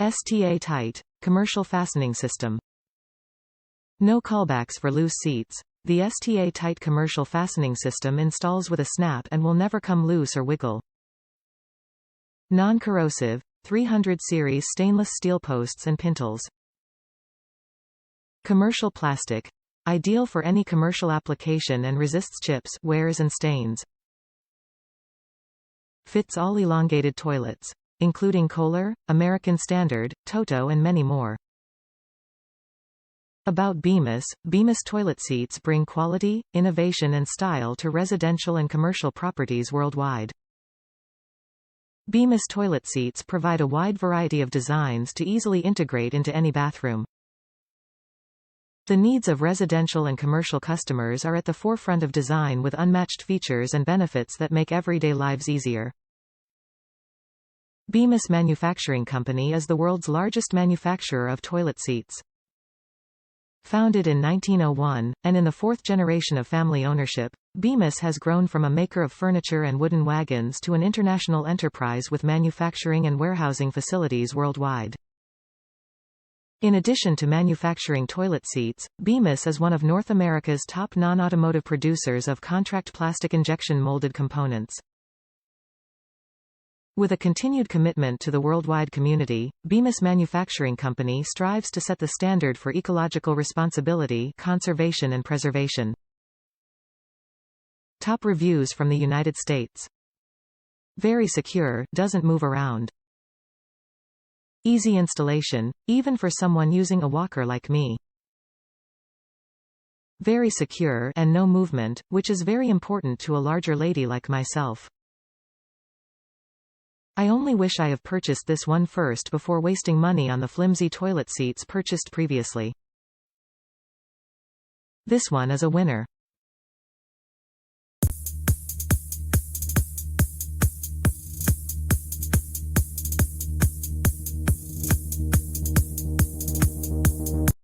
STA-TITE Commercial Fastening System. No callbacks for loose seats. The STA-TITE Commercial Fastening System installs with a snap and will never come loose or wiggle. Non-corrosive, 300 series stainless steel posts and pintles. Commercial plastic. Ideal for any commercial application and resists chips, wears and stains. Fits all elongated toilets, including Kohler, American Standard, TOTO and many more. About BEMIS. BEMIS toilet seats bring quality, innovation and style to residential and commercial properties worldwide. BEMIS toilet seats provide a wide variety of designs to easily integrate into any bathroom. The needs of residential and commercial customers are at the forefront of design with unmatched features and benefits that make everyday lives easier. Bemis Manufacturing Company is the world's largest manufacturer of toilet seats. Founded in 1901, and in the fourth generation of family ownership, Bemis has grown from a maker of furniture and wooden wagons to an international enterprise with manufacturing and warehousing facilities worldwide. In addition to manufacturing toilet seats, Bemis is one of North America's top non-automotive producers of contract plastic injection molded components. With a continued commitment to the worldwide community, Bemis Manufacturing Company strives to set the standard for ecological responsibility, conservation and preservation. Top reviews from the United States. Very secure, doesn't move around. Easy installation, even for someone using a walker like me. Very secure and no movement, which is very important to a larger lady like myself. I only wish I have purchased this one first before wasting money on the flimsy toilet seats purchased previously. This one is a winner.